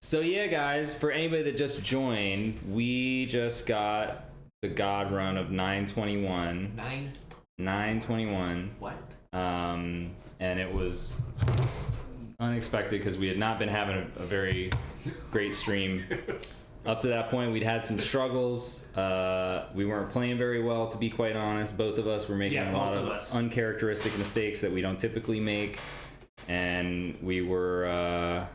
So yeah, guys, for anybody that just joined, we just got the God run of 921. 921. What? And it was unexpected because we had not been having a very great stream. Up to that point, we'd had some struggles. We weren't playing very well, to be quite honest. Both of us were making a lot of uncharacteristic mistakes that we don't typically make, and we were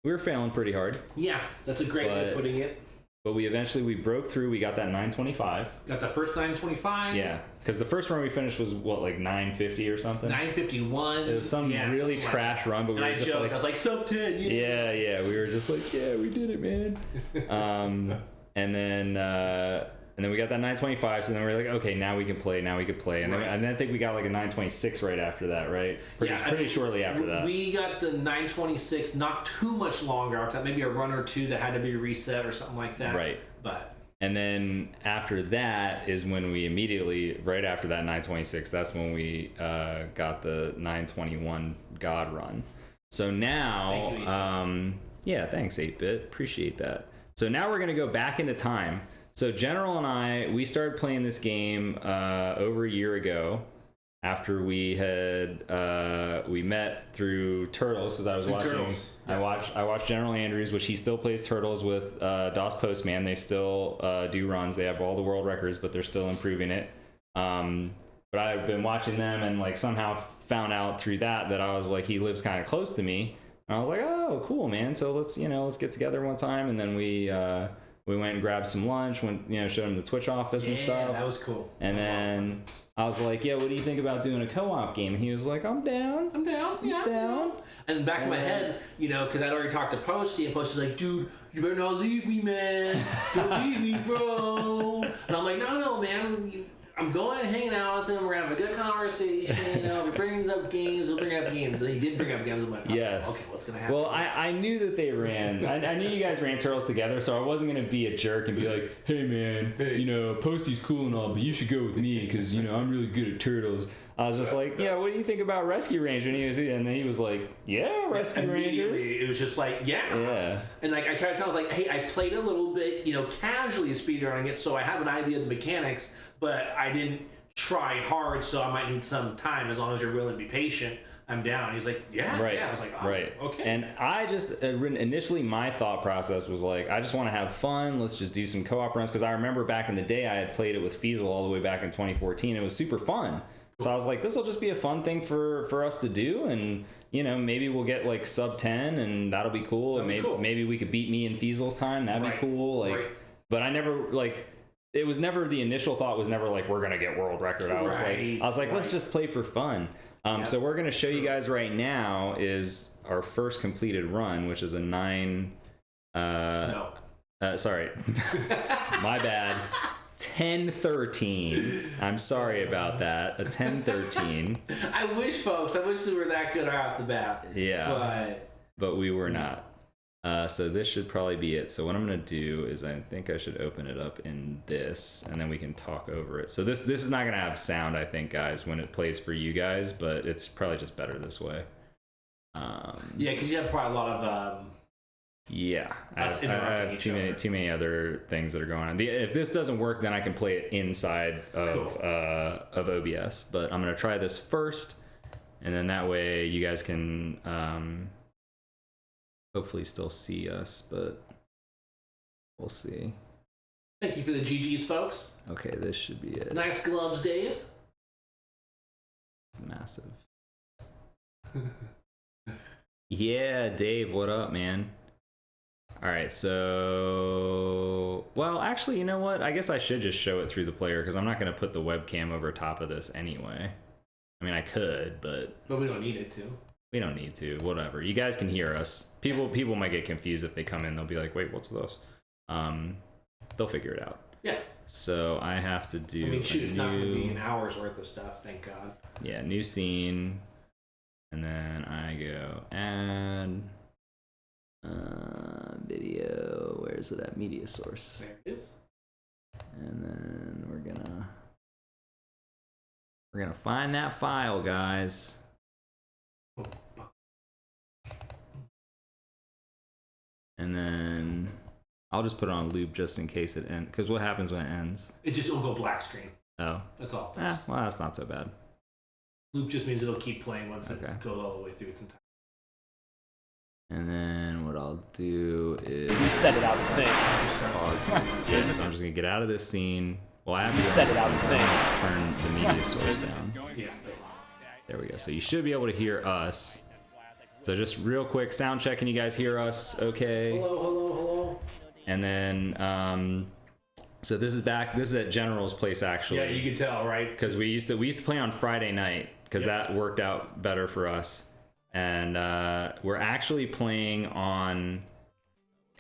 failing pretty hard. Yeah, that's a great way of putting it. But we eventually broke through. We got that 925. Got the first 925. Yeah, because the first run we finished was what, like 950 or something. 951. It was some really trash run, but we were just like, I was like sub 10. Yeah. We were just like, yeah, we did it, man. And then we got that 925. So then we were like, okay, now we can play. And then I think we got like a 926 right after that, right? Pretty shortly after that. We got the 926 not too much longer after that. Maybe a run or two that had to be reset or something like that. Right. And then after that is when we immediately, right after that 926, that's when we got the 921 God run. So now, thank you, yeah, thanks 8-Bit, appreciate that. So now we're gonna go back into time. So General and I, we started playing this game over a year ago after we had we met through Turtles, because I was watching. Turtles. Yes. I watched GeneralAndrews, which he still plays Turtles with DOS Postman. They still do runs. They have all the world records, but they're still improving it. But I've been watching them and like somehow found out through that I was like, he lives kind of close to me, and I was like, oh, cool, man. So let's get together one time, and then we went and grabbed some lunch, showed him the Twitch office and stuff. Yeah, that was cool. And then I was like, yeah, what do you think about doing a co-op game? And he was like, I'm down. Yeah. Down. And in the back of my head, because I'd already talked to Posty, and Posty's like, dude, you better not leave me, man. Don't leave me, bro. And I'm like, no, man. I'm going and hanging out with him. We're going to have a good conversation. If he brings up games, we'll bring up games. And he did bring up games. I'm like, yes. Okay, what's going to happen? Well, I knew that they ran. I knew you guys ran Turtles together, so I wasn't going to be a jerk and be like, hey, man, Posty's cool and all, but you should go with me because, I'm really good at Turtles. I was just like, yeah, what do you think about Rescue Ranger? And then he was like, yeah, Rescue Rangers. It was just like, yeah. And like I tried to tell, I was like, hey, I played a little bit, casually speedrunning it, so I have an idea of the mechanics, but I didn't try hard, so I might need some time. As long as you're willing to be patient, I'm down. He's like, yeah. I was like, oh, right. Okay. And I just initially my thought process was like, I just want to have fun. Let's just do some co-op runs, because I remember back in the day I had played it with Feasel all the way back in 2014. It was super fun. So I was like, this will just be a fun thing for us to do, and maybe we'll get like sub 10, and that'll be cool. And maybe we could beat me in Feasel's time. That'd be cool. But I never it was never, the initial thought was never like, we're gonna get world record. I was like, let's just play for fun. So we're gonna show you guys right now is our first completed run, which is a 9. Sorry, my bad. 1013. I'm sorry about that. A 1013. I wish we were that good right off the bat. Yeah. But we were not. So this should probably be it. So what I'm going to do is I think I should open it up in this, and then we can talk over it. So this is not going to have sound, I think, guys, when it plays for you guys, but it's probably just better this way. Yeah, because you have probably a lot of... Yeah, I have too many other things that are going on. If this doesn't work, then I can play it inside of OBS. But I'm gonna try this first, and then that way you guys can hopefully still see us. But we'll see. Thank you for the GGs, folks. Okay, this should be it. Nice gloves, Dave. Massive. Yeah, Dave, what up, man? All right, so, well, actually, you know what? I guess I should just show it through the player, because I'm not going to put the webcam over top of this anyway. I mean, I could, but we don't need it to. We don't need to. Whatever. You guys can hear us. People might get confused if they come in. They'll be like, wait, what's this? They'll figure it out. Yeah. So I have to do. I mean, shoot, it's not going to be an hour's worth of stuff. Thank God. Yeah, new scene, and then I go add. Video, where's it at? Media source. There it is. And then we're gonna find that file, guys. And then I'll just put it on loop just in case it ends. Because what happens when it ends? It just will go black screen. Oh. That's all it does. Well, that's not so bad. Loop just means it'll keep playing once it goes all the way through its entire. And then what I'll do is reset it out the thing. Pause. Yeah, so I'm just gonna get out of this scene. Well, I have to reset it out the thing. Turn the media source down. Yeah. There we go. So you should be able to hear us. So just real quick, sound check. Can you guys hear us? Okay. Hello. And then so this is back. This is at General's place actually. Yeah, you can tell, right? Because we used to play on Friday night because that worked out better for us. And we're actually playing on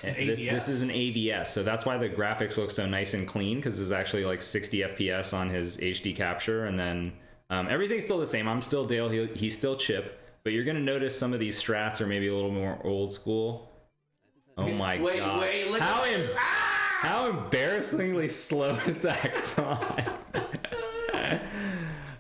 this is an AVS, so that's why the graphics look so nice and clean, because it's actually like 60 FPS on his HD capture. And then everything's still the same. I'm still Dale, he's still Chip, but you're gonna notice some of these strats are maybe a little more old school. Oh my god. Wait, look how embarrassingly slow is that climb?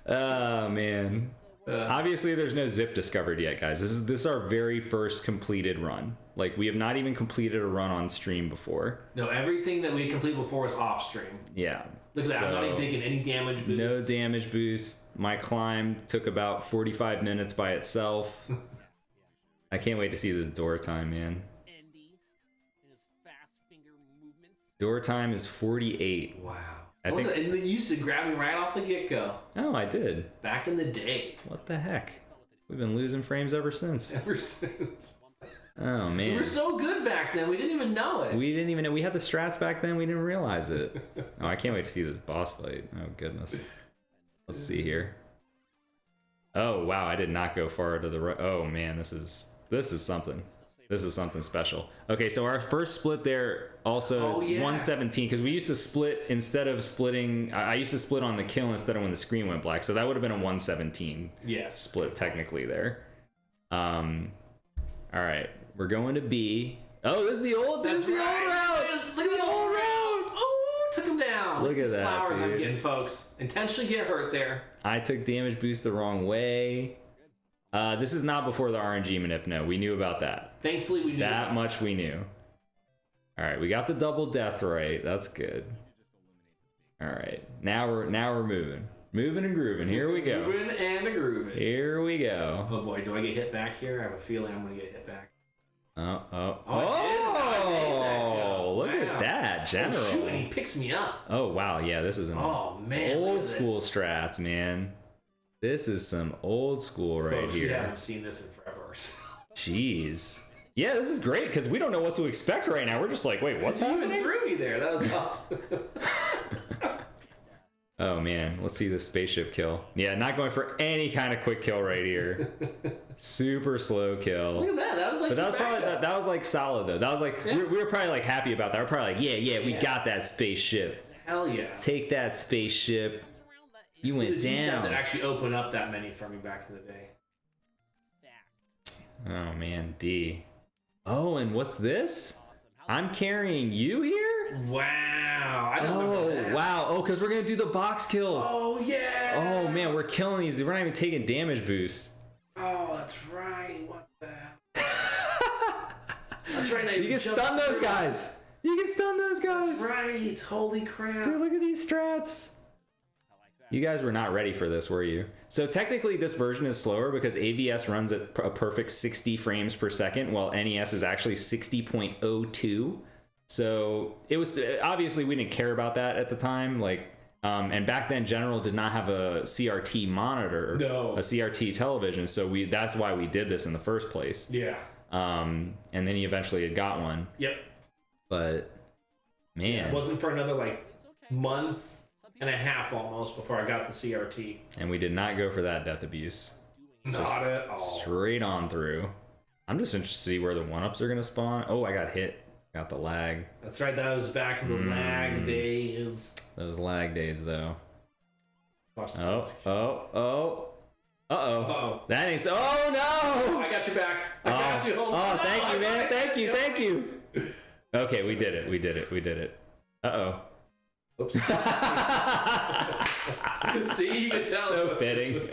Oh man. Obviously there's no zip discovered yet, guys. This is our very first completed run. Like, we have not even completed a run on stream before. No, everything that we completed before was off stream. Yeah. Look at that, I'm not even taking any damage boost. No damage boost. My climb took about 45 minutes by itself. I can't wait to see this door time, man. Door time is 48. Wow. I think... And they used to grab me right off the get-go. Oh, I did. Back in the day. What the heck? We've been losing frames ever since. Ever since. Oh, man. We were so good back then, we didn't even know it. We didn't even know. We had the strats back then, we didn't realize it. Oh, I can't wait to see this boss fight. Oh, goodness. Let's see here. Oh, wow, I did not go far to the right. Oh, man, this is something. This is something special. Okay, so our first split there also is 117, because we used to split instead of splitting. I used to split on the kill instead of when the screen went black, so that would have been a 117 split technically there. All right, we're going to B. Oh, this is the old. This is the old route. Look at the old route. Oh, took him down. Look at that, flowers dude. I'm getting, folks. Intentionally get hurt there. I took damage boost the wrong way. This is not before the RNG manip. No, we knew about that. Thankfully, we knew that much. We knew. All right, we got the double death right. That's good. All right, now we're moving and grooving. Here we go. Moving and grooving. Here we go. Oh boy, do I get hit back here? I have a feeling I'm gonna get hit back. Oh! Look at that, General. Oh, shoot, and he picks me up. Oh wow, yeah, this is an old school strats, man. This is some old school right Folks, here. We haven't seen this in forever. Jeez. Yeah, this is great because we don't know what to expect right now. We're just like, wait, what's happening? You even threw me there. That was awesome. Oh man, let's see this spaceship kill. Yeah, not going for any kind of quick kill right here. Super slow kill. Look at that. That was like. But that was probably that was like solid though. That was like we were probably like happy about that. We're probably like, yeah, we got that spaceship. Hell yeah. Take that spaceship. You went down. You have to actually open up that many for me back in the day. Oh man, D. Oh, and what's this? I'm carrying you here? Wow. I don't know that. Wow. Oh, because we're going to do the box kills. Oh, yeah. Oh, man, we're killing these. We're not even taking damage boosts. Oh, that's right. What the hell? That's right. You can stun those guys. You can stun those guys. That's right. Holy crap. Dude, look at these strats. You guys were not ready for this, were you? So technically this version is slower because AVS runs at a perfect 60 frames per second while NES is actually 60.02. So it was obviously we didn't care about that at the time, like and back then General did not have a CRT monitor, a CRT television, so that's why we did this in the first place. Yeah. And then he eventually had got one. Yep. But man, yeah, it wasn't for another like month and a half almost before I got the CRT. And we did not go for that death abuse. Not at all. Straight on through. I'm just interested to see where the 1-ups are going to spawn. Oh, I got hit. Got the lag. That's right. That was back in the lag days. Those lag days, though. Uh-oh. That ain't so. Oh, no! I got your back. I got you. Oh, thank you, man. Thank you. Okay, we did it. Uh-oh. Oops. See, you can tell. So fitting.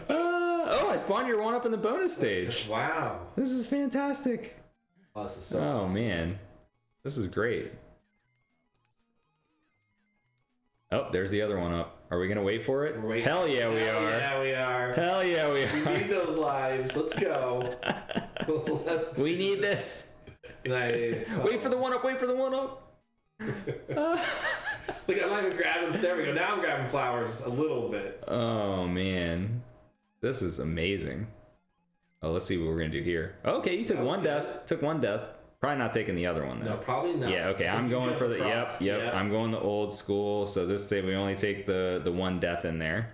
I spawned your 1-up in the bonus stage. Wow. This is fantastic. Oh, this is so Oh awesome. man, this is great. Oh, there's the other one up. Are we gonna wait for it? We're waiting. Hell yeah, we Hell are. Yeah, we are. Hell yeah, we We are. need those lives. Let's go. Let's We do need it. this. Wait for the one up. Wait for the one up. Look, I'm not even grabbing. There we go. Now I'm grabbing flowers a little bit. Oh man, this is amazing. Oh, let's see what we're gonna do here. Okay, you took That was one good. death. Took one death. Probably not taking the other one though. No, probably not. Yeah, okay, I I'm think you going jump for the across. yep. Yeah. I'm going the old school. So this day we only take the one death in there.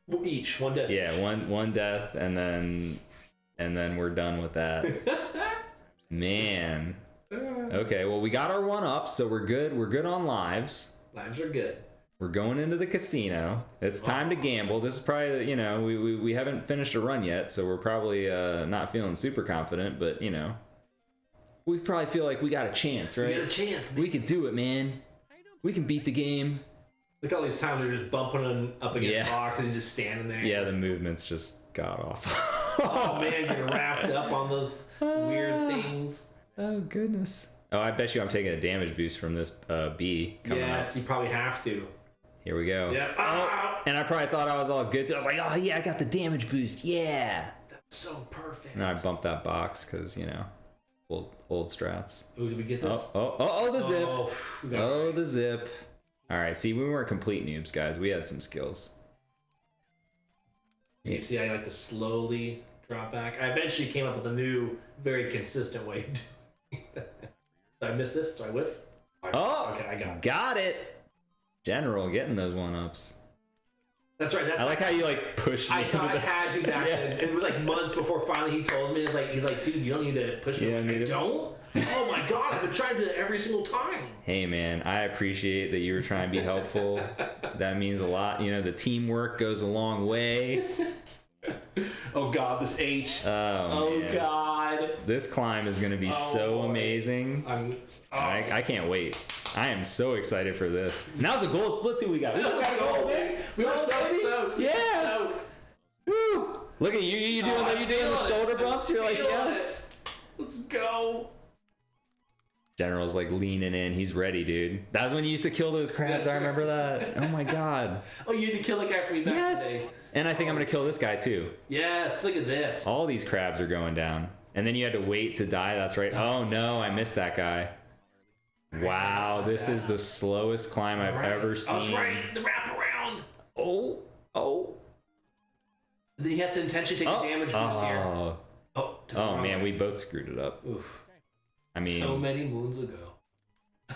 Well, each one death. Yeah, one death, and then we're done with that. Man. Okay, well we got our one up, so we're good. We're good on lives. Lives are good. We're going into the casino. It's time to gamble. This is probably, you know, we haven't finished a run yet, so we're probably not feeling super confident, but you know, we probably feel like we got a chance, right? We got a chance. We could do it, man. We can beat the game. Look, all these times they're just bumping them up against Yeah. boxes and just standing there. Yeah, the movement's just god awful. Oh man, getting wrapped up on those weird things. Oh goodness. Oh, I bet you I'm taking a damage boost from this B coming Yes, up. you probably have to. Here we go. Yeah. Oh, and I probably thought I was all good too. I was like, oh yeah, I got the damage boost. Yeah. So perfect. And I bumped that box because, you know, old strats. Ooh, did we get this? The zip. Oh, we got Oh, the zip. All right, see, we weren't complete noobs, guys. We had some skills. You see, I like to slowly drop back. I eventually came up with a new, very consistent way of doing that. Did I miss this? Did I whiff? Oh, Okay, I got it. Got it. General getting those one-ups. That's right. That's I like how you like pushed me I into thought I the... had you back Yeah. then. It was like months before finally he told me. It's like he's like, dude, you don't need to push me. You don't I'm like, need I to- don't. Oh my god, I've been trying to do that every single time. Hey man, I appreciate that you were trying to be helpful. That means a lot. You know, the teamwork goes a long way. Oh god, this H. Oh, man. God. This climb is going to be so boy. amazing. I can't wait. I am so excited for this. Now it's a gold split too. We got. Let's go, man. We are so baby. stoked. Yeah. We're stoked. Woo! Look at you. You doing Oh, that? You doing the feel it. shoulder bumps? You're like, Feel yes. Let's go. General's like leaning in. He's ready, dude. That's when you used to kill those crabs. I remember that. Oh my god. Oh, you had to kill the guy for me back in the Yes. day. And I think I'm gonna kill this guy too. Yes, look at this. All these crabs are going down. And then you had to wait to die. That's right. Oh no, I missed that guy. Wow, this is the slowest climb I've ever seen. I was right. The wraparound. Oh. Then he has to intentionally take a damage boost here. Oh, Oh, oh man, we both screwed it up. Oof. I mean, So many moons ago.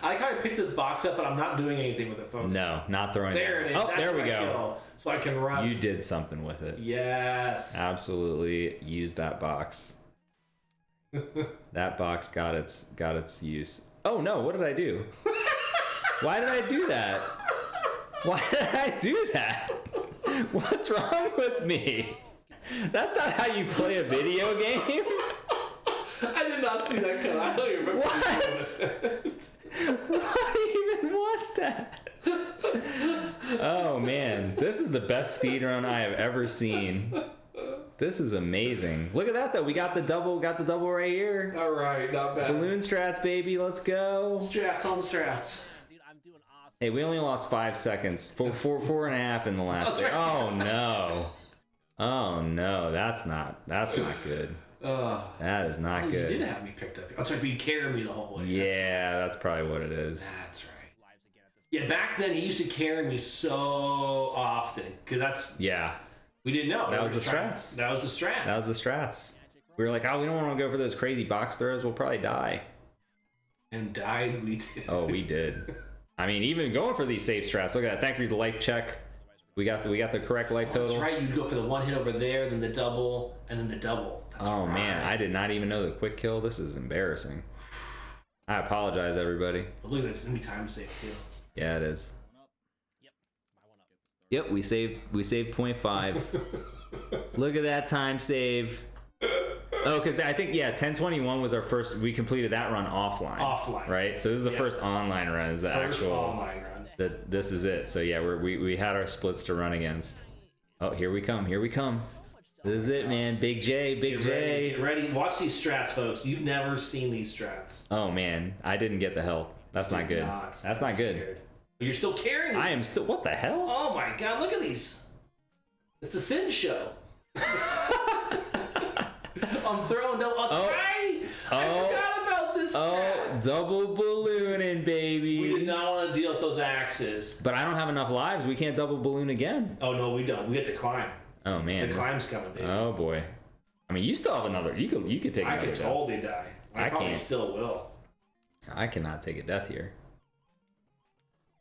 I like how I picked this box up, but I'm not doing anything with it, folks. no, not throwing There that. it is. Oh, That's there we what I go. kill. So I can run. You did something with it. Yes. Absolutely use that box. That box got its use. Oh no, what did I do? Why did I do that? Why did I do that? What's wrong with me? That's not how you play a video game. I did not see that cut. I don't even remember. What even was that? Oh man, this is the best speedrun I have ever seen. This is amazing. Look at that though. We got the double right here. All right, not bad. Balloon strats, baby. Let's go. Strats on the strats. Dude, I'm doing awesome. Hey, we only lost 5 seconds. Four and a half in the last That's day. right. Oh no. Oh no, that's not good. That is not You good. did have me picked up. That's right, but you carried me the whole way. Yeah, that's probably what it is. That's right. Yeah, back then he used to carry me so often because Yeah, we didn't know. That We was were the just trying- strats. That was the strat. that was the strats. We were like, oh, we don't want to go for those crazy box throws. We'll probably die. And died we did. Oh, we did. I mean, even going for these safe strats. Look at that. Thank you for the life check. We got the correct life total. That's right. You'd go for the one hit over there, then the double, and then the double. That's Oh right. man, I did not even know the quick kill. This is embarrassing. I apologize, everybody. But look at this. It's gonna be time save too. Yeah, it is. Yep, we saved 0.5. Look at that time save. Oh, because I think 1021 was our first. We completed that run offline. Offline. Right. So this is the Yeah. first online run. Is the First actual. online run. This is it. So yeah, we had our splits to run against. Oh, here we come. Here we come. This is it, man. Big J, Big J. Get ready. Watch these strats, folks. You've never seen these strats. Oh man, I didn't get the health. That's not good. That's not good. Scared. You're still carrying them. I am still. What the hell? Oh my god, look at these. It's the Sin Show. I'm throwing down. I forgot about this strat. Double ballooning, baby. We did not want to deal with those axes. But I don't have enough lives. We can't double balloon again. Oh no, we don't. We have to climb. Oh man. The climb's coming, baby. Oh boy. I mean, you still have another. You could take. I another could totally die. I probably can't. still will. I cannot take a death here.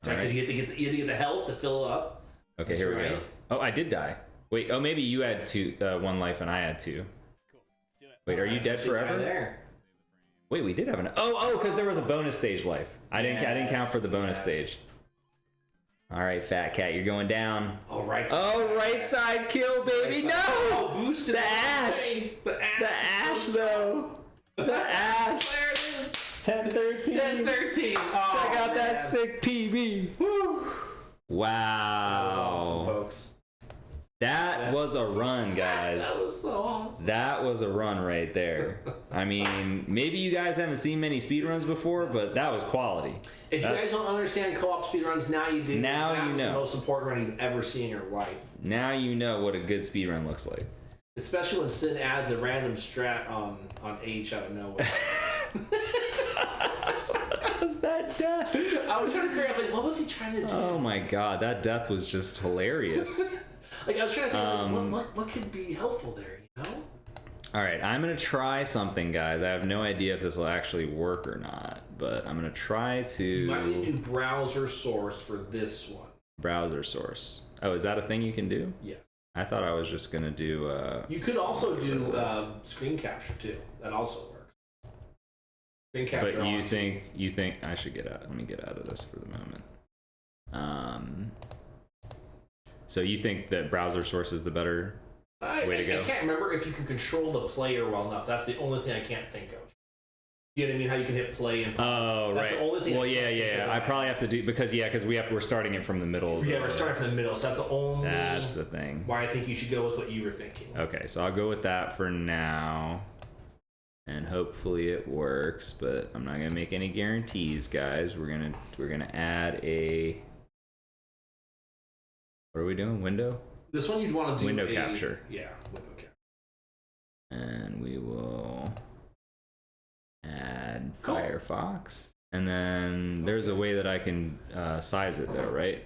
Because right. You have to get the health to fill up. Okay, here we go. Oh, I did die. Wait. Oh, maybe you had 1 life and I had 2. Cool. Let's do it. Wait, are you dead forever? There. Wait, we did have an. Oh, because there was a bonus stage life. I didn't count for the bonus stage. All right, Fat Cat, you're going down. Oh, right. Right side kill, baby. Right side. No. Boosted the ash. The ash, though. The ash. There it is. 10-13. 10-13. Oh, check out that sick PB. Woo. Wow. That was awesome, folks. That was a run, guys. That was so awesome. That was a run right there. I mean, maybe you guys haven't seen many speedruns before, but that was quality. If you guys don't understand co-op speedruns, now you do. Now that you was know. The most important run you've ever seen in your life. Now you know what a good speedrun looks like. Especially when Sin adds a random strat on H out of nowhere. What was that death? I was trying to figure out, like, what was he trying to do? Oh my god, that death was just hilarious. Like, I was trying to think, like, what could be helpful there, you know? Alright, I'm gonna try something, guys. I have no idea if this will actually work or not, but I'm gonna try to... You might need to do browser source for this one. Browser source. Oh, is that a thing you can do? Yeah. I thought I was just gonna do... you could also do screen capture, too. That also works. Screen capture. But you think I should get out? Let me get out of this for the moment. So you think that browser source is the better way to go? I can't remember if you can control the player well enough. That's the only thing I can't think of. You know what I mean? How you can hit play and pause. Oh, That's right. the only thing. Well, yeah. I probably have to do because we're starting it from the middle. We're starting from the middle, so that's the only. That's the thing. Why I think you should go with what you were thinking. Okay, so I'll go with that for now, and hopefully it works. But I'm not gonna make any guarantees, guys. We're gonna add a. What are we doing? Window? This one you'd want to do window capture. Yeah, window capture. And we will add Firefox. And then there's a way that I can size it though, right?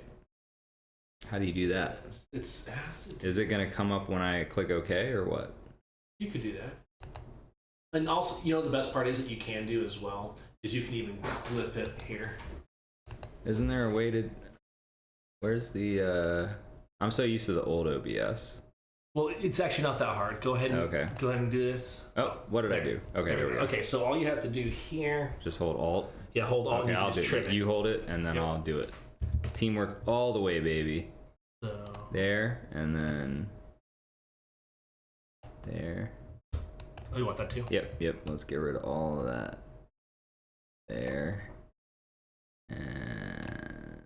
How do you do that? It's fast. Is it gonna come up when I click OK or what? You could do that. And also, you know, the best part is that you can do as well is you can even clip it here. Isn't there a way to? Where's the? I'm so used to the old OBS. Well, it's actually not that hard. Go ahead and go ahead and do this. Oh, what did I do? Okay, there we go. Okay, so all you have to do here. Just hold Alt. Yeah, hold Alt. Okay, and I'll do it. You hold it, and then I'll do it. Teamwork all the way, baby. So there, and then there. Oh, you want that too? Yep. Let's get rid of all of that. There. And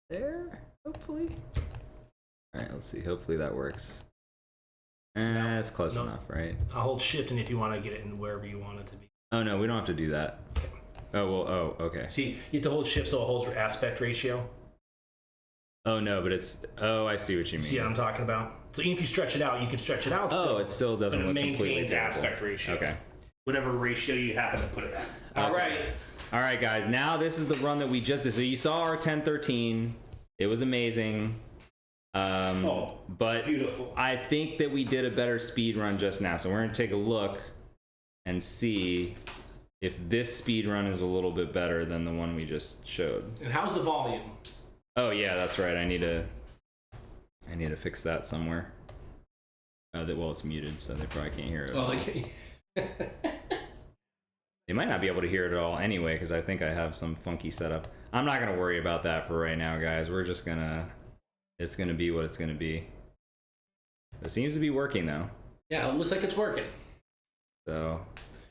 there, hopefully. All right, let's see. Hopefully that works. It's close enough, right? I'll hold Shift, and if you want to get it in wherever you want it to be. Oh no, we don't have to do that. Okay. Oh well. Oh, okay. See, you have to hold Shift so it holds your aspect ratio. Oh no, but it's. Oh, I see what you mean. See what I'm talking about? So even if you stretch it out, you can stretch it out. Still, it still doesn't look completely maintains terrible. aspect ratio. Okay. Whatever ratio you happen to put it at. All right. All right, guys. Now this is the run that we just did. So you saw our 10-13. It was amazing. But beautiful. I think that we did a better speed run just now. So we're gonna take a look and see if this speed run is a little bit better than the one we just showed. And how's the volume? Oh yeah, that's right. I need to fix that somewhere. Well, it's muted, so they probably can't hear it. Oh, they can't. They might not be able to hear it at all anyway, because I think I have some funky setup. I'm not gonna worry about that for right now, guys. We're just gonna. It's gonna be what it's gonna be. It seems to be working though. Yeah, it looks like it's working. So,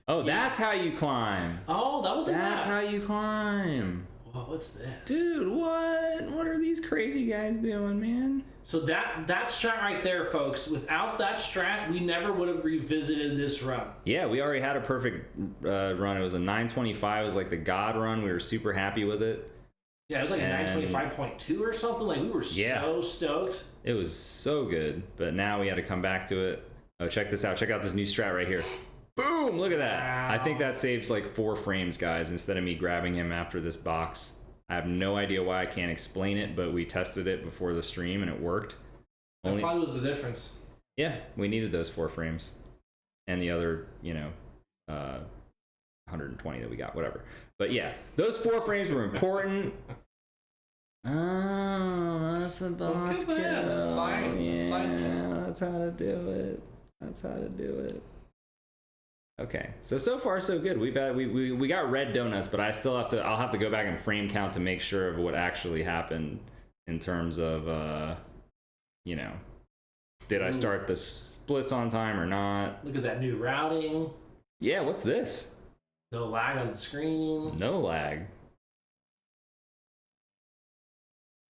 that's how you climb. Oh, that was. That's how you climb. Oh, what's this? Dude, what are these crazy guys doing, man? So that strat right there, folks, without that strat, we never would have revisited this run. Yeah, we already had a perfect run. It was a 925. It was like the God run. We were super happy with it. Yeah, it was like a 925.2 or something. Like, we were so stoked. It was so good, but now we had to come back to it. Oh, check this out. Check out this new strat right here. Boom! Look at that. Wow. I think that saves like 4 frames, guys, instead of me grabbing him after this box. I have no idea why. I can't explain it, but we tested it before the stream and it worked. That probably was the difference. Yeah, we needed those 4 frames. And the other, 120 that we got, whatever. But yeah, those 4 frames were important. Oh, that's a boss kill. That's how to do it. That's how to do it. Okay, so far so good. We got red donuts, but I'll have to go back and frame count to make sure of what actually happened in terms of did I start the splits on time or not? Look at that new routing. Yeah, what's this? No lag on the screen. No lag.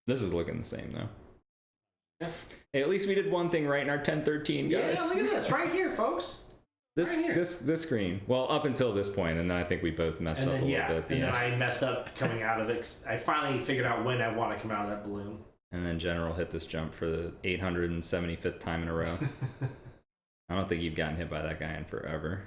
This is looking the same though. Yeah. Hey, at least we did one thing right in our 1013, guys. Yeah, look at this right here, folks. This screen. Well, up until this point, and then I think we both messed up a little bit. And then I messed up coming out of it. I finally figured out when I want to come out of that balloon. And then General hit this jump for the 875th time in a row. I don't think you've gotten hit by that guy in forever.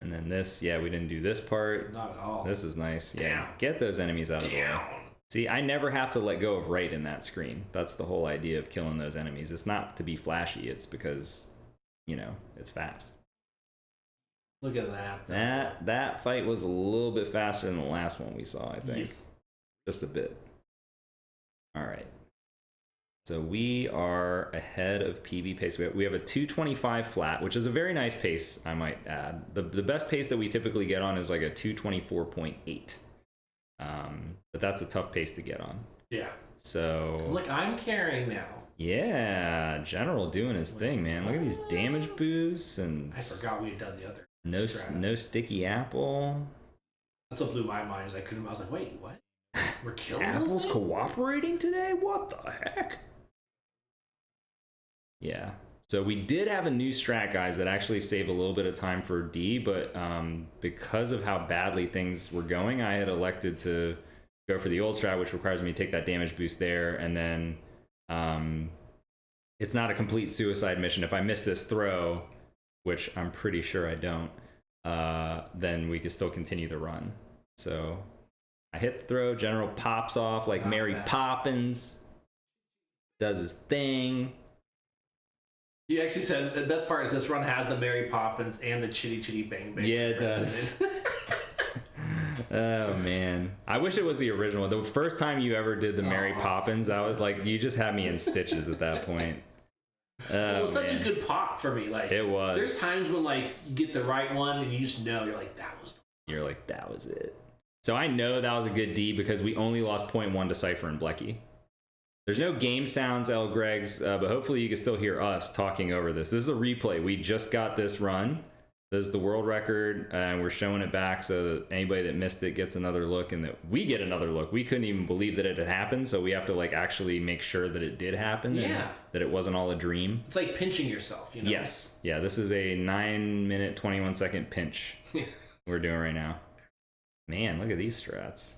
And then this, yeah, we didn't do this part. Not at all. This is nice. Down. Yeah, get those enemies out of the way. See, I never have to let go of right in that screen. That's the whole idea of killing those enemies. It's not to be flashy. It's because, it's fast. Look at that. That fight was a little bit faster than the last one we saw, I think. Yes. Just a bit. All right. So we are ahead of PB pace. We have a 225 flat, which is a very nice pace, I might add. The best pace that we typically get on is like a 224.8. But that's a tough pace to get on. Yeah. So look, I'm carrying now. Yeah, General doing his thing, man. Look at these damage boosts and I forgot we had done the other. No sticky apple. That's what blew my mind. I was like, wait, what? We're killing Apple's cooperating today? What the heck? Yeah. So we did have a new strat, guys, that actually saved a little bit of time for D, but because of how badly things were going, I had elected to go for the old strat, which requires me to take that damage boost there, and then it's not a complete suicide mission. If I miss this throw, which I'm pretty sure I don't, then we can still continue the run. So I hit the throw, General pops off like Mary Poppins, does his thing. You actually said the best part is this run has the Mary Poppins and the Chitty Chitty Bang Bang. Yeah, it does. Oh man, I wish it was the original. The first time you ever did the Mary Poppins, I was like, you just had me in stitches at that point. It was such a good pop for me. Like, it was. There's times when like you get the right one and you just know you're like, that was it. So I know that was a good D because we only lost 0.1 to Cypher and Blecky. There's no game sounds, L. Gregs, but hopefully you can still hear us talking over this. This is a replay. We just got this run. This is the world record, and we're showing it back so that anybody that missed it gets another look, and that we get another look. We couldn't even believe that it had happened, so we have to like actually make sure that it did happen. Yeah. And that it wasn't all a dream. It's like pinching yourself, you know? Yes. Yeah, this is a 9-minute, 21-second pinch we're doing right now. Man, look at these strats.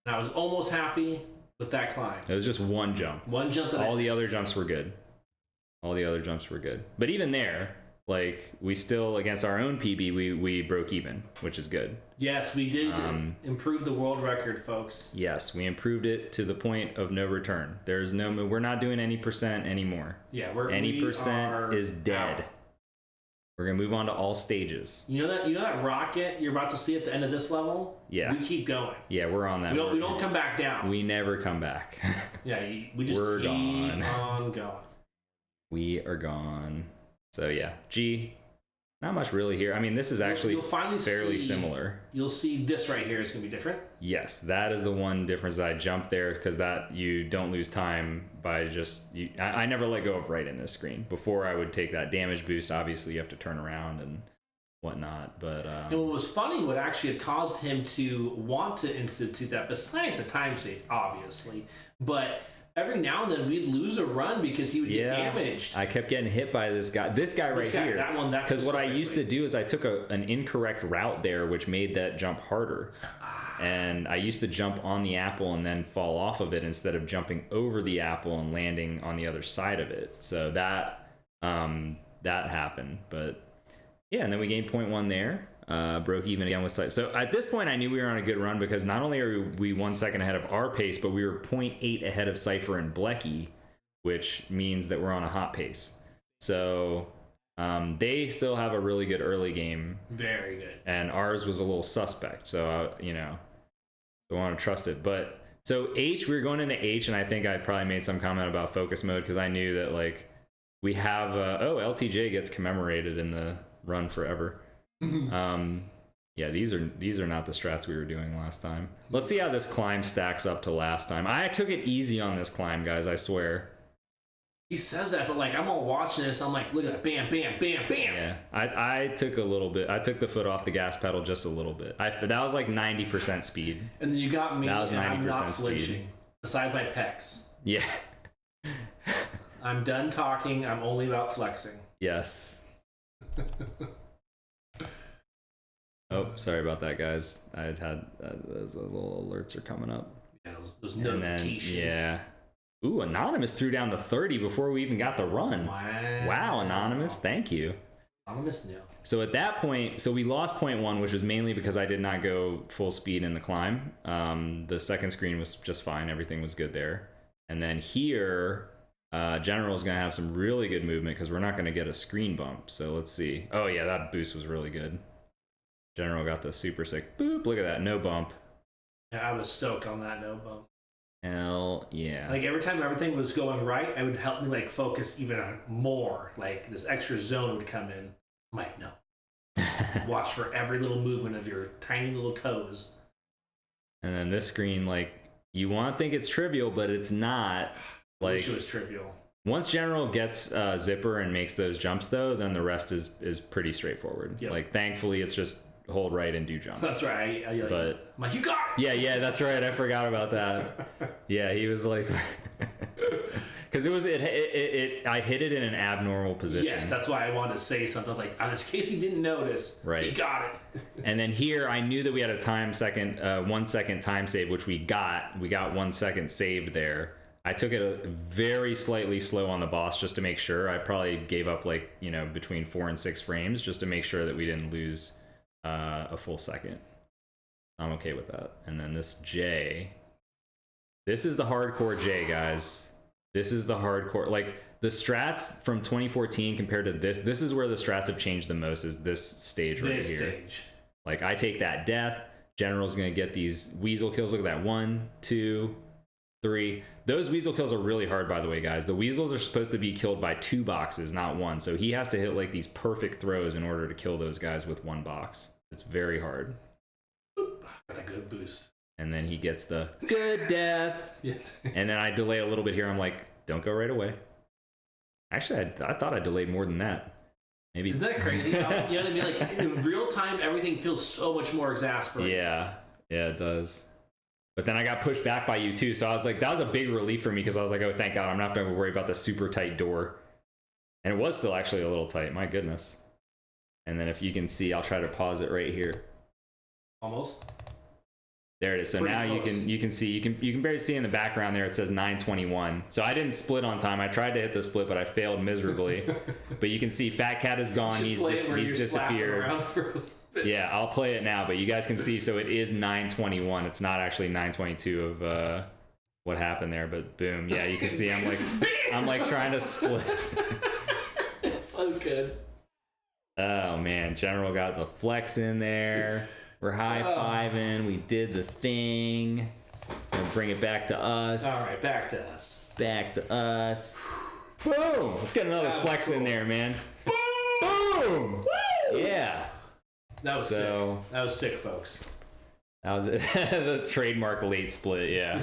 And I was almost happy with that climb. It was just one jump. One jump. All the other jumps were good. But even there, like, we still, against our own PB, we broke even, which is good. Yes, we did improve the world record, folks. Yes, we improved it to the point of no return. We're not doing any percent anymore. Yeah, any percent is dead. Out. We're gonna move on to all stages. You know that rocket you're about to see at the end of this level? Yeah. We keep going. Yeah, we're on that. We don't come back down. We never come back. Yeah, we just keep on going. We are gone. So yeah, G, not much really here. I mean, this is actually fairly similar. You'll see this right here is going to be different. Yes, that is the one difference. I jumped there because that you don't lose time by I never let go of right in this screen. Before I would take that damage boost, obviously you have to turn around and whatnot. But and what was funny, what actually had caused him to want to institute that, besides the time save, obviously, but every now and then we'd lose a run because he would get damaged. I kept getting hit by this guy right here. That one, because what I used to do is I took an incorrect route there, which made that jump harder. And I used to jump on the apple and then fall off of it instead of jumping over the apple and landing on the other side of it. So that happened. But yeah, and then we gained 0.1 there. Broke even again with sight. So at this point, I knew we were on a good run because not only are we 1 second ahead of our pace, but we were 0.8 ahead of Cypher and Blecky, which means that we're on a hot pace. So they still have a really good early game. Very good. And ours was a little suspect. So, I want to trust it. But so H, we were going into H, and I think I probably made some comment about focus mode because I knew that, like, we have, LTJ gets commemorated in the run forever. Yeah, these are not the strats we were doing last time. Let's see how this climb stacks up to last time. I took it easy on this climb, guys, I swear. He says that, but like I'm all watching this, I'm like, look at that, bam, bam, bam, bam. Yeah, I took a little bit. I took the foot off the gas pedal just a little bit. That was like 90% speed. And then you got me, that was 90% and I'm not speed. flinching. Besides my pecs. Yeah. I'm done talking. I'm only about flexing. Yes. Oh, sorry about that, guys. I had those little alerts are coming up. Yeah, those notifications. Then, yeah. Ooh, Anonymous threw down the 30 before we even got the run. Wow, Anonymous, thank you. Anonymous, no. So at that point, so we lost 0.1, which was mainly because I did not go full speed in the climb. The second screen was just fine. Everything was good there. And then here, General is going to have some really good movement because we're not going to get a screen bump. So let's see. Oh, yeah, that boost was really good. General got the super sick. Boop, look at that. No bump. Yeah, I was stoked on that no bump. Hell yeah. Like every time everything was going right, it would help me like focus even more. Like this extra zone would come in. I'm like, no. Watch for every little movement of your tiny little toes. And then this screen, like, you want to think it's trivial, but it's not. Like, I wish it was trivial. Once General gets Zipper and makes those jumps, though, then the rest is pretty straightforward. Yep. Like, thankfully, it's just hold right and do jumps. That's right. I'm like, you got it! Yeah, that's right. I forgot about that. Yeah, he was like... Because I hit it in an abnormal position. Yes, that's why I wanted to say something. I was like, in case he didn't notice, right. He got it. And then here, I knew that we had a 1 second time save, which we got. We got 1 second saved there. I took it very slightly slow on the boss just to make sure. I probably gave up like, between 4 and 6 frames just to make sure that we didn't lose a full second. I'm okay with that. And then this J. This is the hardcore J, guys. This is the hardcore. Like, the strats from 2014 compared to this is where the strats have changed the most, is this stage right here. Stage. Like, I take that death. General's going to get these weasel kills. Look at that. 1, 2, 3. Those weasel kills are really hard, by the way, guys. The weasels are supposed to be killed by 2 boxes, not 1. So he has to hit like these perfect throws in order to kill those guys with 1 box. It's very hard. Got a good boost. And then he gets the good death. Yes. And then I delay a little bit here. I'm like, don't go right away. Actually, I thought I delayed more than that. Maybe. Isn't that crazy? You know what I mean? Like, in real time, everything feels so much more exasperating. Yeah, it does. But then I got pushed back by you too. So I was like, that was a big relief for me because I was like, oh, thank God, I'm not going to worry about the super tight door. And it was still actually a little tight. My goodness. And then if you can see, I'll try to pause it right here. Almost. There it is. So pretty now close. you can see, you can barely see in the background there, it says 9:21. So I didn't split on time. I tried to hit the split, but I failed miserably. But you can see Fat Cat is gone. He's disappeared. Yeah, I'll play it now, but you guys can see, so it is 9:21. It's not actually 9:22 of what happened there, but boom. Yeah, you can see I'm like trying to split. So good. Oh man, General got the flex in there. We're high-fiving. We did the thing. We'll bring it back to us. All right, back to us. Back to us. Boom! Let's get another flex in there, man. Boom! Woo! Yeah. That was sick. That was sick, folks. That was it. The trademark late split. Yeah.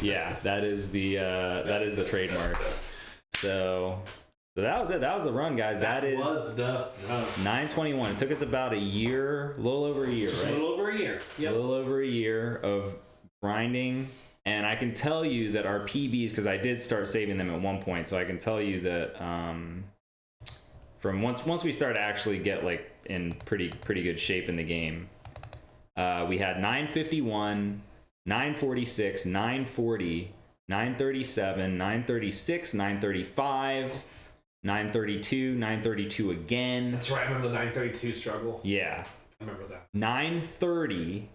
Yeah, that is the trademark. So So that was it. That was the run, guys. That was the run. 921. It took us about a year, a little over a year, Just right? a little over a year. Yep. A little over a year of grinding. And I can tell you that our PBs, because I did start saving them at one point, so I can tell you that from once we started to actually get like in pretty good shape in the game, we had 951, 946, 940, 937, 936, 935, 932, 932 again. That's right. I remember the 932 struggle. Yeah. I remember that. 930.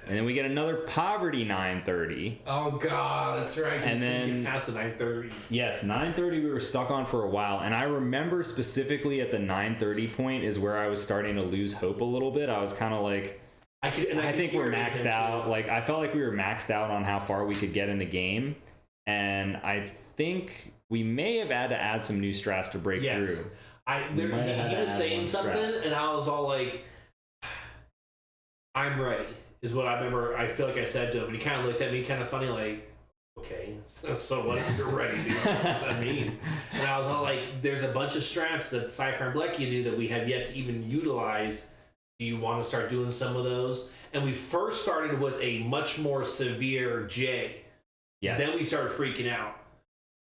And then we get another poverty 930. Oh God, that's right. And then past the 930. Yes, 930 we were stuck on for a while, and I remember specifically at the 930 point is where I was starting to lose hope a little bit. I was kind of like, I think we're maxed out. Like I felt like we were maxed out on how far we could get in the game, and I think we may have had to add some new strats to break through. He was saying something, and I was all like, "I'm ready." Is what I remember. I feel like I said to him, and he kind of looked at me, kind of funny, like, "Okay, so what if you're ready, dude? What does that mean?" And I was all like, "There's a bunch of strats that Cypher and Blecky do that we have yet to even utilize. Do you want to start doing some of those?" And we first started with a much more severe J. Yes. Then we started freaking out.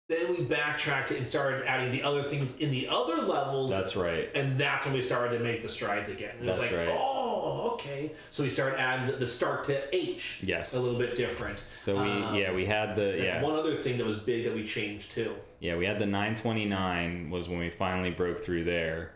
Then we backtracked and started adding the other things in the other levels. That's right. And that's when we started to make the strides again. And it was like, right. Oh, okay. So we started adding the start to H. Yes. A little bit different. So we had the one other thing that was big that we changed too. Yeah, we had the 929 was when we finally broke through there.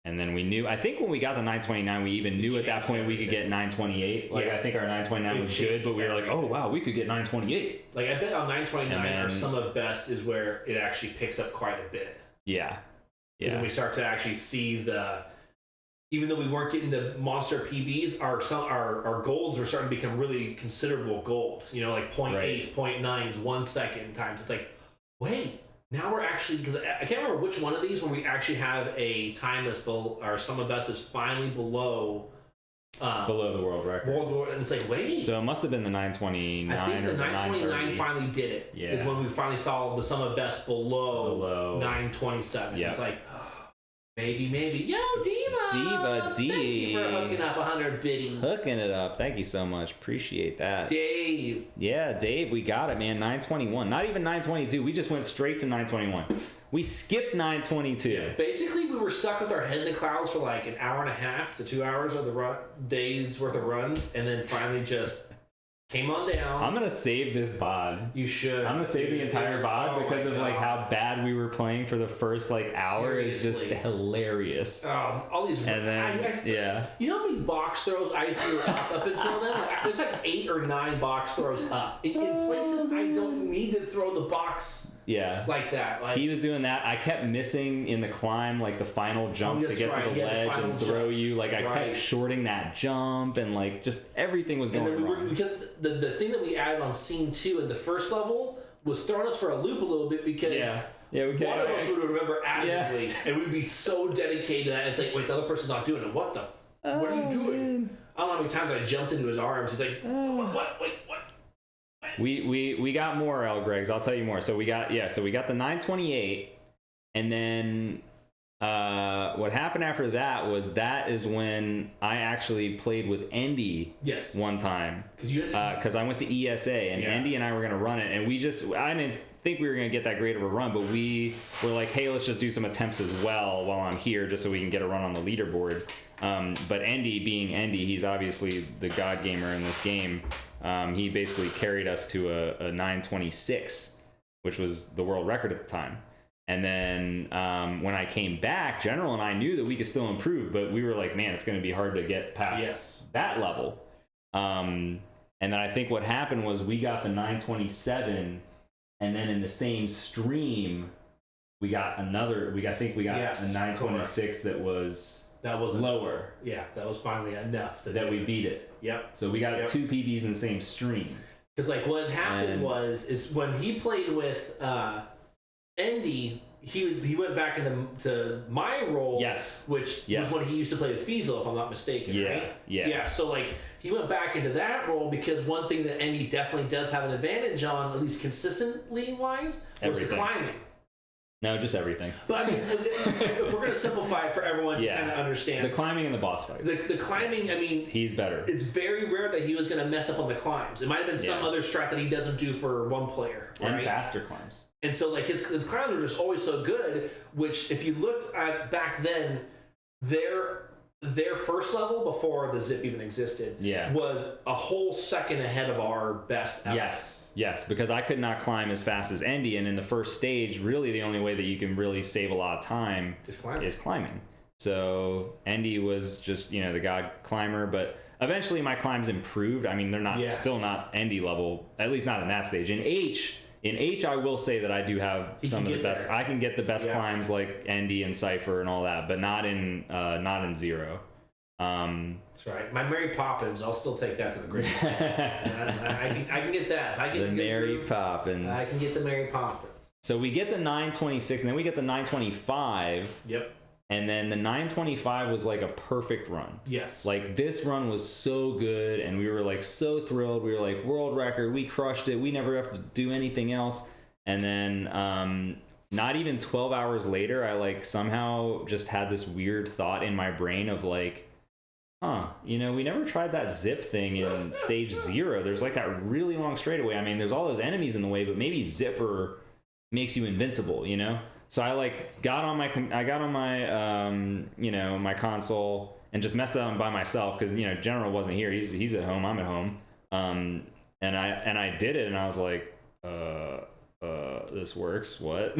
And then we knew, I think when we got the 929, we even knew at that point we could get 928. Like, I think our 929 was good, but we were like, oh, wow, we could get 928. Like, I bet on 929 our sum of best is where it actually picks up quite a bit. Yeah. Because when we start to actually see even though we weren't getting the monster PBs, our golds were starting to become really considerable golds. You know, like 0.8, 0.9s, 1 second times. It's like, wait. Now we're actually, because I can't remember which one of these when we actually have a time that's our sum of best is finally below the world record. And it's like, wait. So it must have been the 929 I think or the 929 finally did it. Yeah. Is when we finally saw the sum of best below 927. Yep. It's like, maybe. Yo, Diva! D. Thank you for hooking up 100 biddies. Hooking it up. Thank you so much. Appreciate that. Dave. Yeah, Dave, we got it, man. 921. Not even 922. We just went straight to 921. We skipped 922. Yeah, basically, we were stuck with our head in the clouds for like an hour and a half to 2 hours of the days worth of runs, and then finally just came on down. I'm gonna save this VOD. You should. I'm gonna save the entire VOD because of like how bad we were playing for the first like hour. Is just hilarious. All these. And then You know how many box throws I threw up until then? Like, there's like 8 or 9 box throws up in places I don't need to throw the box. Yeah. Like that. Like, he was doing that. I kept missing in the climb, like the final jump to get to the ledge and throw you. Like I kept shorting that jump and like just everything was going wrong. Because the thing that we added on scene 2 in the first level was throwing us for a loop a little bit because one of us would remember adequately and we'd be so dedicated to that. It's like, wait, the other person's not doing it. What are you doing? Man. I don't know how many times I jumped into his arms. He's like, what? Wait, what? We got more L Gregs. I'll tell you more. So we got the 928, and then what happened after that is when I actually played with Andy. Yes. One time because I went to ESA and Andy and I were gonna run it, and I didn't think we were gonna get that great of a run, but we were like, hey, let's just do some attempts as well while I'm here, just so we can get a run on the leaderboard. But Andy, being Andy, he's obviously the god gamer in this game. He basically carried us to a 926, which was the world record at the time. And then when I came back, General and I knew that we could still improve, but we were like, man, it's going to be hard to get past that level. And then I think what happened was we got the 927, and then in the same stream, we got a 926 that was lower. Yeah, that was finally enough that we beat it. Yep. So we got 2 PBs in the same stream. Because like what happened is when he played with Andy, he went back into my role. Yes. Which was when he used to play with Fiesel, if I'm not mistaken. Yeah. Right? Yeah. Yeah. So like he went back into that role because one thing that Andy definitely does have an advantage on, at least consistently wise, was the climbing. No, just everything. But I mean, if we're going to simplify it for everyone to kind of understand. The climbing and the boss fights. The climbing, I mean... He's better. It's very rare that he was going to mess up on the climbs. It might have been some other strat that he doesn't do for one player. Right? And faster climbs. And so, like, his climbs are just always so good, which, if you looked at back then, their first level before the zip even existed was a whole second ahead of our best ever. Yes, because I could not climb as fast as Endy, and in the first stage, really the only way that you can really save a lot of time is climbing. So Endy was just, the god climber, but eventually my climbs improved. I mean, they're not still not Endy level, at least not in that stage. In H, I will say that I do have some of the best. I can get the best climbs like Endy and Cypher and all that, but not in Zero. That's right. My Mary Poppins, I'll still take that to the grave. I can get that. If I get the Mary Poppins. I can get the Mary Poppins. So we get the 926, and then we get the 925. Yep. And then the 925 was like a perfect run. Yes. Like this run was so good, and we were like so thrilled. We were like, world record, we crushed it. We never have to do anything else. And then not even 12 hours later, I like somehow just had this weird thought in my brain of like, we never tried that zip thing in stage 0. There's like that really long straightaway. I mean, there's all those enemies in the way, but maybe zipper makes you invincible, So I like got on my my console and just messed up by myself because General wasn't here. He's at home. I'm at home. And I did it, and I was like, this works. What?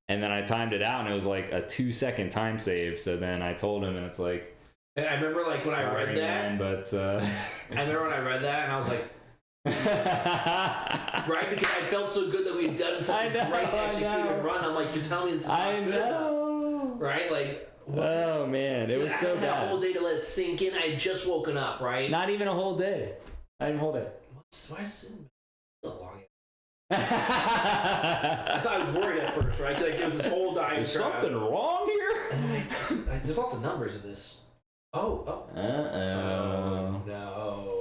And then I timed it out, and it was like a 2-second time save. So then I told him, and it's like. And I remember like when I read that. Man, but I remember when I read that, and I was like. Right, because I felt so good that we had done such a great executed run. I'm like, you're telling me this is not good, right? Like, what? Oh man, it was so bad. A whole day to let it sink in. I had just woken up, right? Not even a whole day. Not even a whole day. Why is it so long? I thought I was worried at first, right? Like there was this whole diagram. Is something wrong here? And there's lots of numbers in this. Oh no. Oh no.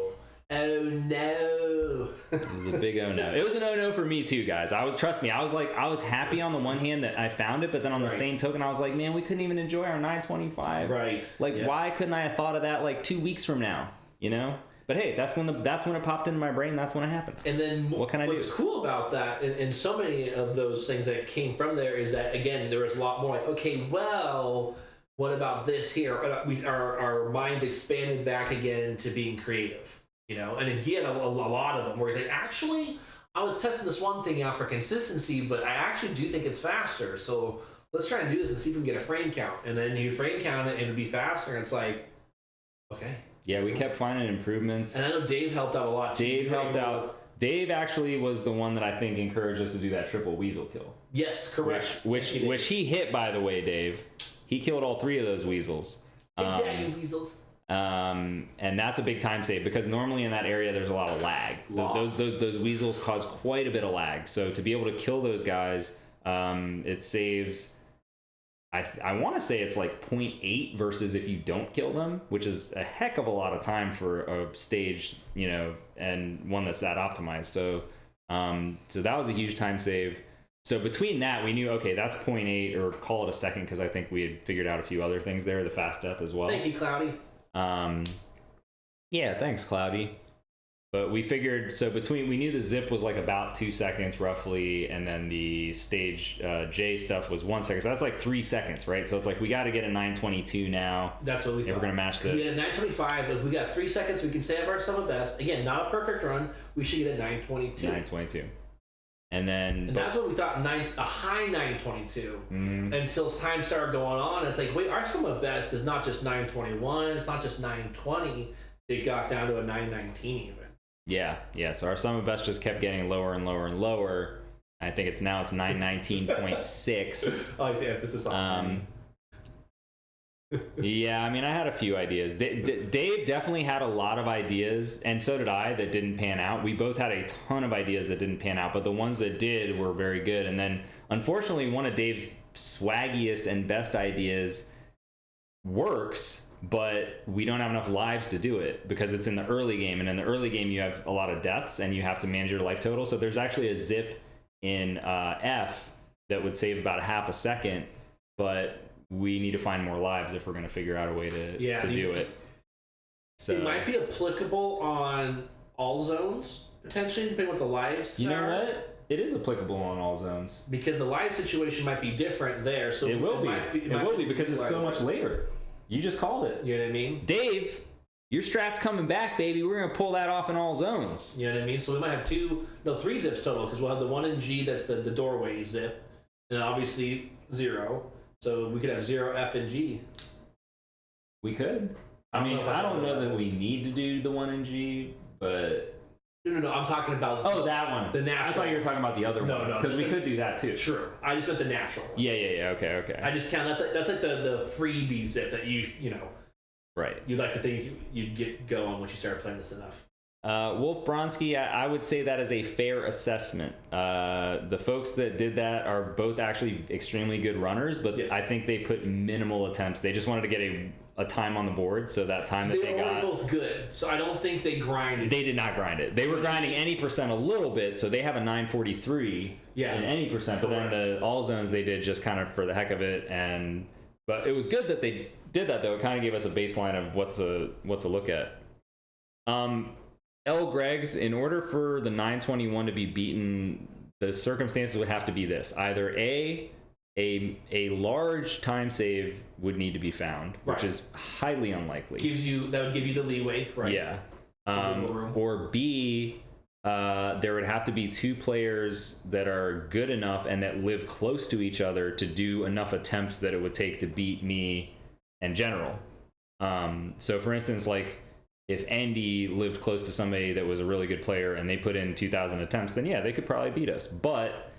It was a big oh no. It was an oh no for me too, guys. Trust me, I was happy on the one hand that I found it, but then on the same token, I was like, man, we couldn't even enjoy our 925. Right. Like, why couldn't I have thought of that like 2 weeks from now? But hey, that's when it popped into my brain. That's when it happened. And then what can I do? What's cool about that, and so many of those things that came from there, is that again there was a lot more like, okay, well, what about this here? Our minds expanded back again to being creative. And then he had a lot of them where he's like, actually, I was testing this one thing out for consistency, but I actually do think it's faster. So let's try and do this and see if we can get a frame count. And then you frame count it and it'd be faster. And it's like, okay. Yeah, we kept finding improvements. And I know Dave helped out a lot too. Dave helped out. Dave actually was the one that I think encouraged us to do that triple weasel kill. Yes, correct. Which he hit, by the way, Dave. He killed all 3 of those weasels. Big daddy weasels. And that's a big time save because normally in that area there's a lot of lag. Those weasels cause quite a bit of lag. So to be able to kill those guys, it saves. I want to say it's like 0.8 versus if you don't kill them, which is a heck of a lot of time for a stage, and one that's that optimized. So that was a huge time save. So between that, we knew, okay, that's 0.8, or call it a second, because I think we had figured out a few other things there, the fast death as well. Thank you, Cloudy. Yeah, thanks, Cloudy. But we figured, we knew the zip was like about 2 seconds roughly, and then the stage J stuff was 1 second. So that's like 3 seconds, right? So it's like, we got to get a 922 now. That's what we thought. If we're going to match this. We get a 925. If we got 3 seconds, we can save our sum of best. Again, not a perfect run. We should get a 922. 922. And that's what we thought, a high 922, until time started going on. It's like, wait, our sum of best is not just 921, it's not just 920. It got down to a 919 even. Yeah. So our sum of best just kept getting lower and lower and lower. I think it's 919.6. I like the emphasis on Yeah, I mean, I had a few ideas. Dave definitely had a lot of ideas, and so did I, that didn't pan out. We both had a ton of ideas that didn't pan out, but the ones that did were very good. And then, unfortunately, one of Dave's swaggiest and best ideas works, but we don't have enough lives to do it because it's in the early game, and in the early game you have a lot of deaths and you have to manage your life total. So there's actually a zip in F that would save about a half a second, but we need to find more lives if we're going to figure out a way to do it. So it might be applicable on all zones, potentially, depending on what the lives you know are. what? It is applicable on all zones. Because the live situation might be different there. So it will be because it's so much later. You just called it. You know what I mean? Dave, your strat's coming back, baby. We're going to pull that off in all zones. You know what I mean? So we might have 3 zips total, because we'll have the one in G that's the doorway zip, and obviously 0. So we could have 0, F, and G. We could. I don't know that we need to do the one in G, but... No, I'm talking about... Oh, that one. The natural. I thought you were talking about the other one. No. Because we could do that, too. Sure. I just meant the natural one. Yeah. Okay. I just count... That's like the freebie zip that you know... Right. You'd like to think you'd get going once you start playing this enough. Wolf Bronsky, I would say that is a fair assessment. The folks that did that are both actually extremely good runners, but yes. I think they put minimal attempts. They just wanted to get a time on the board, so that time that they got... They were both good, so I don't think they grinded. They did not grind it. They were grinding any percent a little bit, so they have a 943 in any percent, but then the all zones they did just kind of for the heck of it, but it was good that they did that, though. It kind of gave us a baseline of what to look at. L. Greggs, in order for the 921 to be beaten, the circumstances would have to be this: either a large time save would need to be found, which is highly unlikely. That would give you the leeway, right? Yeah. Or B, there would have to be 2 players that are good enough and that live close to each other to do enough attempts that it would take to beat me and General. So for instance, like if Andy lived close to somebody that was a really good player and they put in 2,000 attempts, then yeah, they could probably beat us. But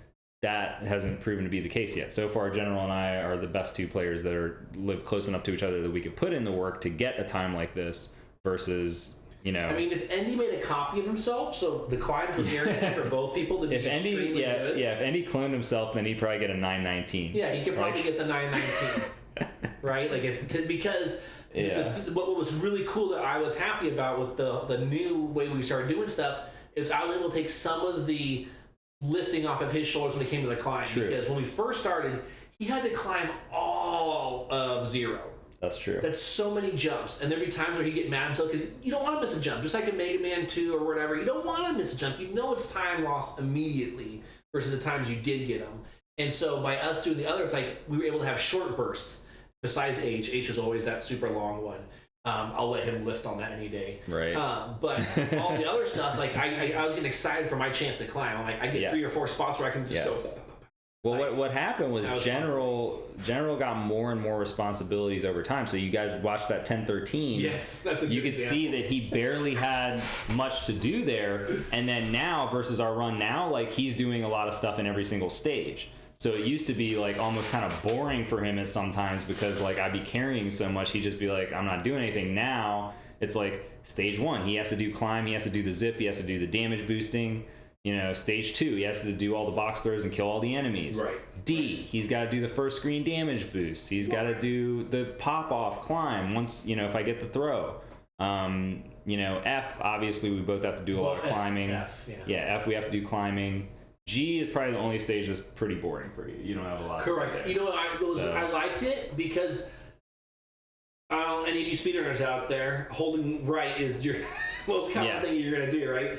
that hasn't proven to be the case yet. So far, General and I are the best 2 players that live close enough to each other that we could put in the work to get a time like this versus, you know... I mean, if Andy made a copy of himself, so the climbs were guaranteed for both people to be extremely good. Yeah, if Andy cloned himself, then he'd probably get a 919. Yeah, he could probably get the 919. Right? Because... Yeah. What was really cool that I was happy about with the new way we started doing stuff is I was able to take some of the lifting off of his shoulders when it came to the climb. True. Because when we first started, he had to climb all of 0. That's true. That's so many jumps. And there'd be times where he'd get mad at himself because you don't want to miss a jump. Just like in Mega Man 2 or whatever, you don't want to miss a jump. You know it's time lost immediately versus the times you did get them. And so by us doing the other, it's like we were able to have short bursts. Besides H is always that super long one. I'll let him lift on that any day. Right. But all the other stuff, like I was getting excited for my chance to climb. I'm like, I get 3 or 4 spots where I can just go. Well, what happened was General got more and more responsibilities over time. So you guys watched that 1013. Yes, that's a good You could example. see that he barely had much to do there, and then now versus our run now, like he's doing a lot of stuff in every single stage. So it used to be like almost kind of boring for him at sometimes because like I'd be carrying so much, he'd just be like, I'm not doing anything. Now it's like stage 1, he has to do climb, he has to do the zip, he has to do the damage boosting. You know, stage 2, he has to do all the box throws and kill all the enemies. Right. D, he's got to do the first screen damage boost. He's got to do the pop off climb once, you know, if I get the throw. You know, F, obviously we both have to do a lot of climbing. F, F, we have to do climbing. G is probably the only stage that's pretty boring for you. You don't have a lot. Correct. You know what? I liked it because any of you speedrunners out there, holding right is your most common thing you're going to do, right?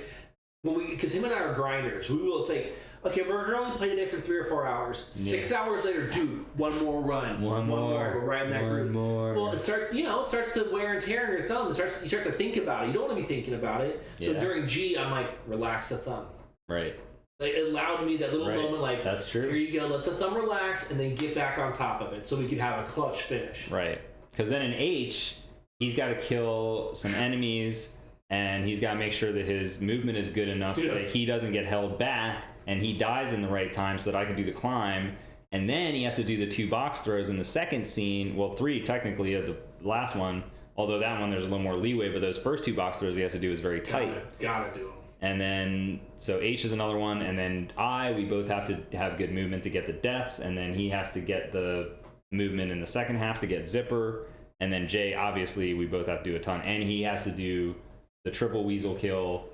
Because him and I are grinders. It's like, okay, we're going to only play today for 3 or 4 hours. 6 hours later, dude, one more run. One more. We're riding that group. Well, it starts to wear and tear on your thumb. You start to think about it. You don't want to be thinking about it. So during G, I'm like, relax the thumb. Right. Like, it allowed me that little moment, like, that's true. Here you go, let the thumb relax, and then get back on top of it, so we could have a clutch finish. Right. Because then in H, he's got to kill some enemies, and he's got to make sure that his movement is good enough that he doesn't get held back, and he dies in the right time so that I can do the climb. And then he has to do the 2 box throws in the second scene. Well, 3 technically of the last one, although that one there's a little more leeway, but those first 2 box throws he has to do is very tight. Gotta do them. And then, so H is another one, and then I, we both have to have good movement to get the deaths, and then he has to get the movement in the second half to get zipper, and then J, obviously, we both have to do a ton, and he has to do the triple weasel kill,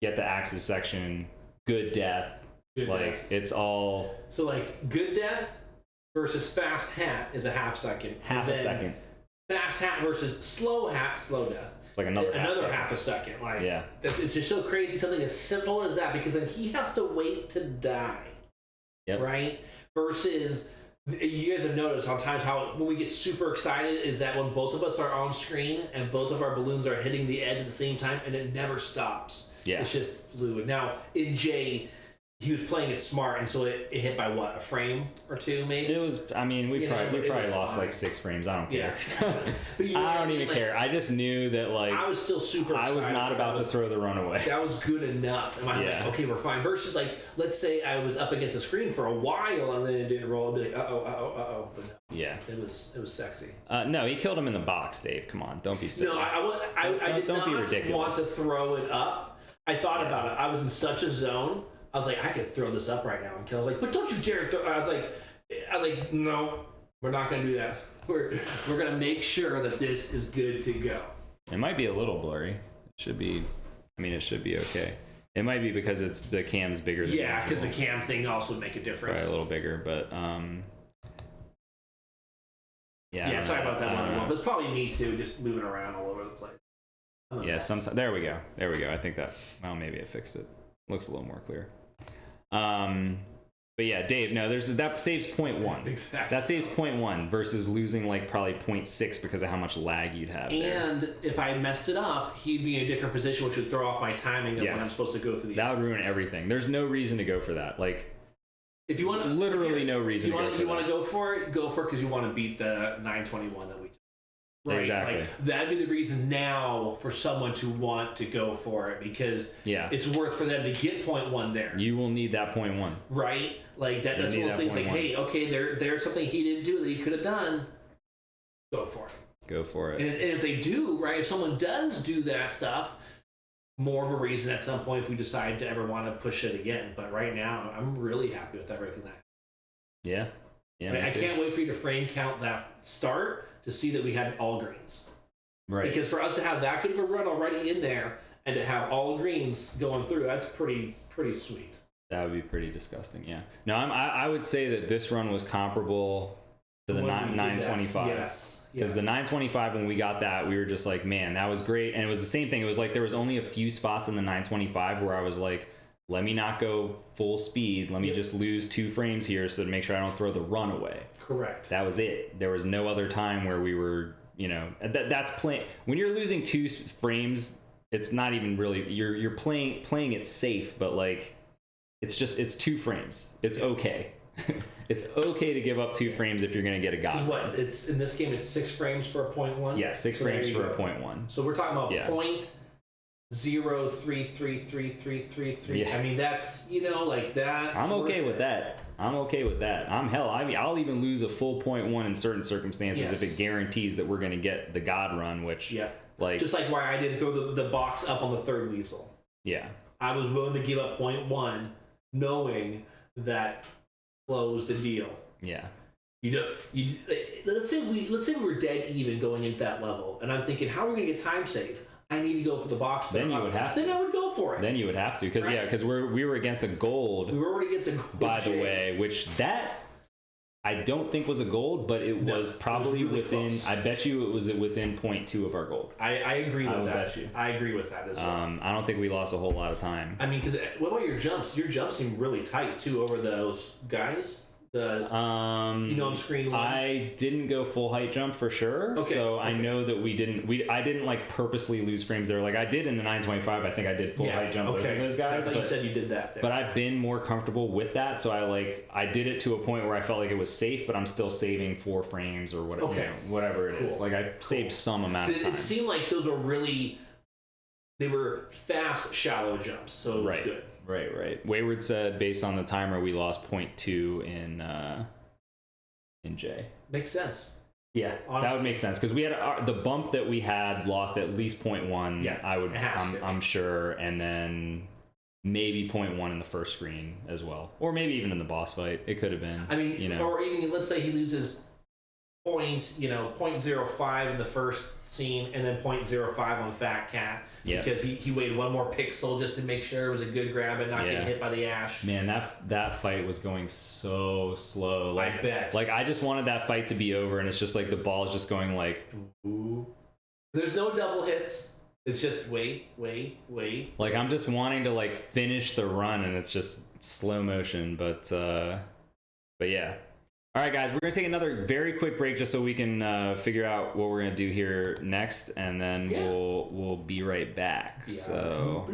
get the axis section, good death, Good Like death. it's all So like good death versus fast hat is a half second. half And a then second. Fast hat versus slow hat, slow death. It's like another half a second. Like Yeah. it's just so crazy. Something as simple as that, because then he has to wait to die. Yep. Right? Versus, you guys have noticed on times how when we get super excited is that when both of us are on screen and both of our balloons are hitting the edge at the same time, and it never stops. Yeah. It's just fluid. Now in J, he was playing it smart, and so it hit by what, a frame or two, maybe. It was. I mean, we probably lost fine. like 6 frames. I don't care. But you know I what don't mean? even Like, care. I just knew that like I was still super I excited. was not about to throw the run away. That was good enough. And I'm Yeah. like, okay, we're fine. Versus like, let's say I was up against the screen for a while and then it didn't roll. I'd be like, uh-oh. But no, Yeah. it was sexy. No, he killed him in the box, Dave. Come on, don't be silly. No, I did don't not be ridiculous. want to throw it up. I thought about it. I was in such a zone. I was like, I could throw this up right now and kill. I was like, but don't you dare throw. I was like, no, we're not gonna do that. We're gonna make sure that this is good to go. It might be a little blurry. It should be. I mean, it should be okay. It might be because it's the cam's bigger than Yeah, because the usual. cam thing also would make a difference. Probably a little bigger, but yeah. I Yeah, don't sorry know. about that I don't one. know. Well, that's probably me too, just moving around all over the place. Yeah, sometimes there we go. I think that. Well, maybe I fixed it. Looks a little more clear. But yeah, Dave. No, that saves 0.1. Exactly. That saves 0.1 versus losing like probably 0.6 because of how much lag you'd have. And if I messed it up, he'd be in a different position, which would throw off my timing of when I'm Yes. supposed to go through the. That would ruin everything. There's no reason to go for that. Like, If you want to, literally no reason. you want to go for it because you want to beat the 921 that we. Right. Exactly. Like, that'd be the reason now for someone to want to go for it, because Yeah. it's worth for them to get 0.1 there. You will need that 0.1. Right? Like that's need one of the that things. Like, 0.1. hey, okay, there's something he didn't do that he could have done. Go for it. Go for it. And if they do, right, if someone does do that stuff, more of a reason at some point if we decide to ever want to push it again. But right now, I'm really happy with everything that. Yeah. Yeah. I me too. can't wait for you to frame count that start to see that we had all greens. Right. Because for us to have that good of a run already in there and to have all greens going through, that's pretty sweet. That would be pretty disgusting. Yeah. No, I would say that this run was comparable to the When we did that, 925. Yes. Because the 925, when we got that, we were just like, man, that was great. And it was the same thing. It was like there was only a few spots in the 925 where I was like, let me not go full speed. Let me just lose 2 frames here so to make sure I don't throw the run away. Correct. That was it. There was no other time where we were, that's playing. When you're losing 2 frames, it's not even really, you're playing it safe, but like, it's 2 frames. It's okay. It's okay to give up 2 frames if you're going to get a god. What, it's in this game, it's 6 frames for a 0.1? Yeah, 6 frames for a 0.1. So we're talking about Yeah. 0.03333333. Yeah. I mean, that's, like that. I'm okay with that. I'll even lose a full 0.1 in certain circumstances Yes. if it guarantees that we're going to get the god run, which, Yeah. like, Just like why I didn't throw the box up on the third weasel. yeah. I was willing to give up 0.1 knowing that closed the deal. Yeah. Let's say we were dead even going into that level, and I'm thinking, how are we going to get time save? I need to go for the box. Then you would have to. Then I would go for it. Then you would have to, because Right. because we were against a gold, We were already against a gold by the shade. way, which that I don't think was a gold, but it No, was it probably was really within. close. I bet you it was within 0.2 of our gold. I agree I with will that. bet you. I agree with that as well. I don't think we lost a whole lot of time. I mean, because what about your jumps? Your jumps seem really tight too over those guys. On screen one. I didn't go full height jump for sure. Okay, So I okay. know that I didn't like purposely lose frames there. Like I did in the 925. I think I did full height jump over those guys. I thought you said you did that there. But I've been more comfortable with that, so I did it to a point where I felt like it was safe, but I'm still saving 4 frames or whatever, Okay. whatever it is. Cool. Like I saved some amount of It time. seemed like those were they were fast, shallow jumps, so it was good. Right. Wayward said based on the timer we lost 0.2 in J. Makes sense. Yeah, Honestly. that would make sense because we had the bump that we had lost at least 0.1. Yeah, it has to. I'm sure, and then maybe 0.1 in the first screen as well, or maybe even in the boss fight. It could have been. I mean, or even let's say he loses 0.05 in the first scene, and then 0.05 on Fat Cat. Yeah. Because he weighed one more pixel just to make sure it was a good grab and not get hit by the ash. Man, that fight was going so slow. Like, I bet. Like, I just wanted that fight to be over, and it's just like the ball is just going like. Ooh. There's no double hits. It's just wait. Like, I'm just wanting to like finish the run, and it's just slow motion. But yeah. All right, guys, we're gonna take another very quick break just so we can figure out what we're gonna do here next, and then we'll be right back. So.